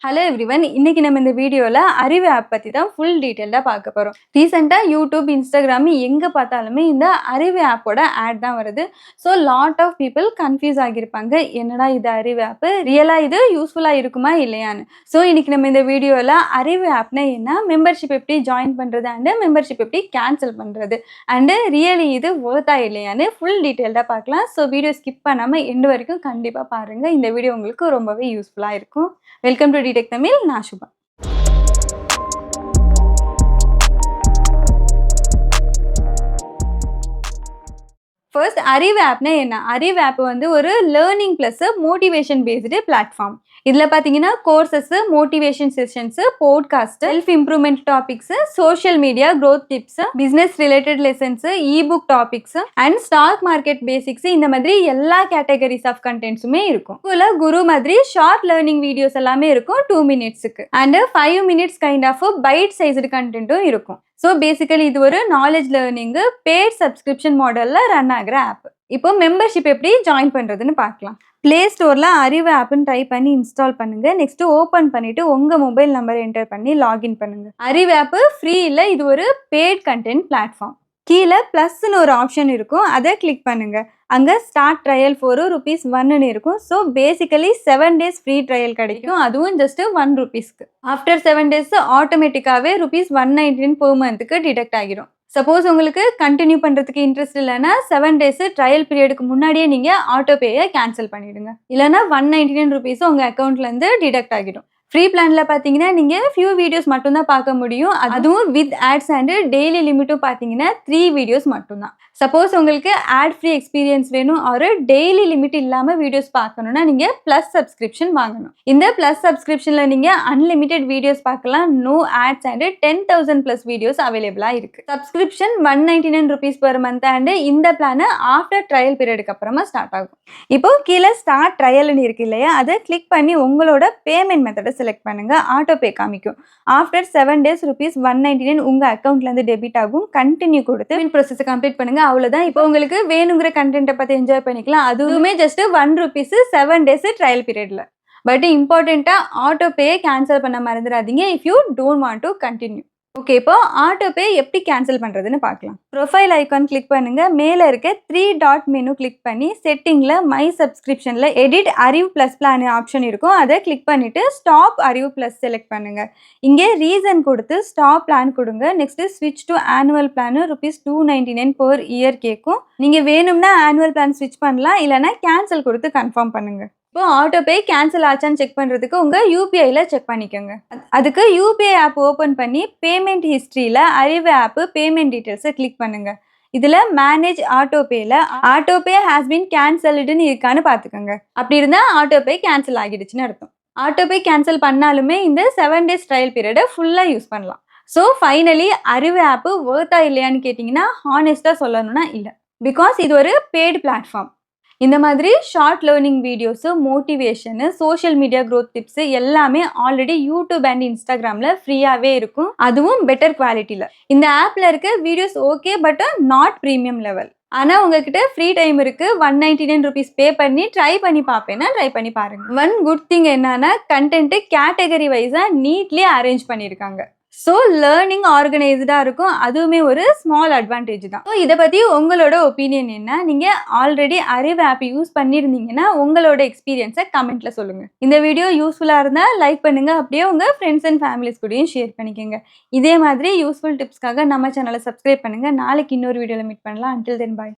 Hello everyone, இன்னைக்கு நம்ம இந்த வீடியோல அறிவு ஆப் பத்தி தான் ஃபுல் டீடைலா பார்க்க போறோம். ரீசெண்டா YouTube, Instagram எங்க பார்த்தாலுமே இந்த அறிவு ஆப்போட ஆட் தான் வருது. So lot of people confuse ஆகிருப்பாங்க. என்னடா இது அறிவு ஆப்? ரியலா இது யூஸ்ஃபுல்லா இருக்குமா இல்லையான்னு. சோ இன்னைக்கு நம்ம இந்த வீடியோல அறிவு ஆப்னா என்ன, மெம்பர்ஷிப் எப்படி ஜாயின் பண்றது அண்ட் மெம்பர்ஷிப் எப்படி கேன்சல் பண்றது அண்ட் ரியலி இது வொர்த்தா இல்லையான்னு ஃபுல் டீடைலா பார்க்கலாம். சோ வீடியோ ஸ்கிப் பண்ணாம எண்ட் வரைக்கும் கண்டிப்பா பாருங்க. இந்த வீடியோ உங்களுக்கு ரொம்பவே யூஸ்ஃபுல்லா இருக்கும். Welcome to DTech Tamil. நான் சுபா. ஃபர்ஸ்ட் அறிவு ஆப்னா என்ன? அறிவு ஆப் வந்து ஒரு learning plus motivation based platform. இதுல பாத்தீங்கன்னா courses, motivation sessions, podcast, self improvement topics, social media growth tips, business related lessons, ebook topics and stock market basics, இந்த மாதிரி எல்லா கேட்டகரிஸ் ஆஃப் கண்டென்ட்ஸுமே இருக்கும். இதுல குரு மாதிரி ஷார்ட் லேர்னிங் வீடியோஸ் எல்லாமே இருக்கும் 2 மினிட்ஸ்க்கு and 5 minutes kind of bite sized கண்டென்ட்டும் இருக்கும். ஸோ பேசிக்கலி இது ஒரு நாலேஜ் லேர்னிங்கு பெய்ட் சப்ஸ்கிரிப்ஷன் மாடலில் ரன் ஆகிற ஆப். இப்போ மெம்பர்ஷிப் எப்படி ஜாயின் பண்ணுறதுன்னு பார்க்கலாம். பிளே ஸ்டோரில் அறிவு ஆப்னு டைப் பண்ணி இன்ஸ்டால் பண்ணுங்க. நெக்ஸ்ட் ஓப்பன் பண்ணிட்டு உங்கள் மொபைல் நம்பர் என்டர் பண்ணி லாகின் பண்ணுங்க. அறிவு ஆப் ஃப்ரீ இல்லை, இது ஒரு பெய்ட் கண்டென்ட் பிளாட்ஃபார்ம். கீழே ப்ளஸ்ன்னு ஒரு ஆப்ஷன் இருக்கும், அதை கிளிக் பண்ணுங்க. அங்கே ஸ்டார்ட் ட்ரையல் for ₹1 இருக்கும். So basically 7 days free trial கிடைக்கும், அதுவும் ஜஸ்ட் ₹1. ஆஃப்டர் 7 days ஆட்டோமேட்டிக்காகவே ₹199 per monthக்கு டிடெக்ட் ஆகிடும். சப்போஸ் உங்களுக்கு கண்டினியூ பண்ணுறதுக்கு இன்ட்ரெஸ்ட் இல்லைன்னா 7 days ட்ரையல் பீரியடுக்கு முன்னாடியே நீங்கள் ஆட்டோபேயை கேன்சல் பண்ணிவிடுங்க. இல்லைனா ₹199 உங்கள் அக்கௌண்ட்லேருந்து டிடெக்ட் ஆகிடும். ஃப்ரீ பிளானில் பார்த்தீங்கன்னா நீங்கள் ஃபியூ வீடியோஸ் மட்டும்தான் பார்க்க முடியும், அதுவும் வித் ஆட்ஸ் அண்டு டெய்லி லிமிட்டும் பார்த்தீங்கன்னா 3 வீடியோஸ் மட்டும்தான். சப்போஸ் உங்களுக்கு ஆட் ஃப்ரீ எக்ஸ்பீரியன்ஸ் வேணும் ஒரு டெய்லி லிமிட் இல்லாமல் வீடியோஸ் பார்க்கணுன்னா நீங்கள் ப்ளஸ் சப்ஸ்கிரிப்ஷன் வாங்கணும். இந்த ப்ளஸ் சப்ஸ்கிரிப்ஷனில் நீங்கள் அன்லிமிட்டெட் வீடியோஸ் பார்க்கலாம், நோ ஆட்ஸ் அண்டு 10,000+ வீடியோஸ் அவைலபிளாக இருக்குது. சப்ஸ்கிரிப்ஷன் ₹199 per month அண்டு இந்த பிளானை ஆஃப்டர் ட்ரையல் பீரியடுக்கு அப்புறமா ஸ்டார்ட் ஆகும். இப்போ கீழே ஸ்டார்ட் ட்ரையல்னு இருக்கு இல்லையா, அதை கிளிக் பண்ணி உங்களோட பேமெண்ட் மெத்தடை செலக்ட் பண்ணுங்க. ஆட்டோபே காமிக்கும். ஆஃப்டர் 7 days ₹199 உங்க அக்கௌண்ட்ல இருந்து டெபிட் ஆகும். கண்டினியூ கொடுத்து ப்ராசஸை கம்ப்ளீட் பண்ணுங்க. அவ்வளவுதான். இப்போ உங்களுக்கு வேணுங்கிற கண்டென்ட்டை பத்தி என்ஜாய் பண்ணிக்கலாம். அதுவுமே ஜஸ்ட் ₹1 7 days ட்ரையல் பீரியட்ல. பட் இம்பார்ட்டண்டா ஆட்டோபே கேன்சல் பண்ண மறந்துடாதீங்க if you don't want to continue. Okay, இப்போ ஆட்டோபே எப்படி கேன்சல் பண்ணுறதுன்னு பார்க்கலாம். ப்ரொஃபைல் ஐக்கான் கிளிக் பண்ணுங்க. மேலே இருக்க 3 டாட் மெனு கிளிக் பண்ணி செட்டிங்கில் மை சப்ஸ்கிரிப்ஷனில் எடிட் அறிவு ப்ளஸ் பிளான் ஆப்ஷன் இருக்கும், அதை கிளிக் பண்ணிவிட்டு ஸ்டாப் அறிவு ப்ளஸ் செலக்ட் பண்ணுங்கள். இங்கே ரீசன் கொடுத்து ஸ்டாப் பிளான் கொடுங்க. நெக்ஸ்ட்டு ஸ்விட்ச் to annual plan ₹299 per year கேட்கும். நீங்கள் வேணும்னா ஆனுவல் பிளான் ஸ்விட்ச் பண்ணலாம், இல்லைனா கேன்சல் கொடுத்து கன்ஃபார்ம் பண்ணுங்கள். இப்போ ஆட்டோபே கேன்சல் ஆச்சான்னு செக் பண்ணுறதுக்கு உங்கள் யூபிஐயில் செக் பண்ணிக்கோங்க. அதுக்கு யூபிஐ ஆப் ஓப்பன் பண்ணி பேமெண்ட் ஹிஸ்ட்ரியில் அறிவு ஆப் பேமெண்ட் டீட்டெயில்ஸை கிளிக் பண்ணுங்கள். இதில் மேனேஜ் ஆட்டோபேயில் ஆட்டோபே ஹேஸ் பீன் கேன்சல்டுன்னு இருக்கான்னு பார்த்துக்கோங்க. அப்படி இருந்தால் ஆட்டோபே கேன்சல் ஆகிடுச்சுன்னு அர்த்தம். ஆட்டோபே கேன்சல் பண்ணாலுமே இந்த 7 days ட்ரையல் பீரியடை ஃபுல்லாக யூஸ் பண்ணலாம். ஸோ ஃபைனலி அறிவு ஆப் வொர்த்தா இல்லையான்னு கேட்டிங்கன்னா ஹானஸ்ட்டாக சொல்லணும்னா இல்லை, பிகாஸ் இது ஒரு பெய்டு பிளாட்ஃபார்ம். இந்த மாதிரி short learning videos, motivation, social media growth tips எல்லாமே ஆல்ரெடி யூடியூப் அண்ட் இன்ஸ்டாகிராமில் ஃப்ரீயாகவே இருக்கும், அதுவும் பெட்டர் குவாலிட்டியில். இந்த ஆப்பில் இருக்க videos okay, but not premium level. ஆனால் உங்ககிட்ட ஃப்ரீ டைம் இருக்குது, ₹199 பே பண்ணி ட்ரை பண்ணி பார்ப்பேன்னா ட்ரை பண்ணி பாருங்கள். ஒன் குட் திங் என்னன்னா கண்டென்ட்டு கேட்டகரி வைஸாக நீட்லி அரேஞ்ச் பண்ணியிருக்காங்க. ஸோ லேர்னிங் ஆர்கனைஸ்டாக இருக்கும், அதுவுமே ஒரு ஸ்மால் அட்வான்டேஜ் தான். ஸோ இதை பற்றி உங்களோட ஒப்பீனியன் என்ன? நீங்கள் ஆல்ரெடி அறிவு ஆப் யூஸ் பண்ணியிருந்தீங்கன்னா உங்களோட எக்ஸ்பீரியன்ஸை கமெண்ட்டில் சொல்லுங்கள். இந்த வீடியோ யூஸ்ஃபுல்லாக இருந்தால் லைக் பண்ணுங்கள், அப்படியே உங்கள் ஃப்ரெண்ட்ஸ் அண்ட் ஃபேமிலிஸ் கூடயும் ஷேர் பண்ணிக்கோங்க. இதே மாதிரி யூஸ்ஃபுல் டிப்ஸ்க்காக நம்ம சேனலை சப்ஸ்கிரைப் பண்ணுங்கள். நாளைக்கு இன்னொரு வீடியோவில் மீட் பண்ணலாம். அன்டில் தென் பாய்.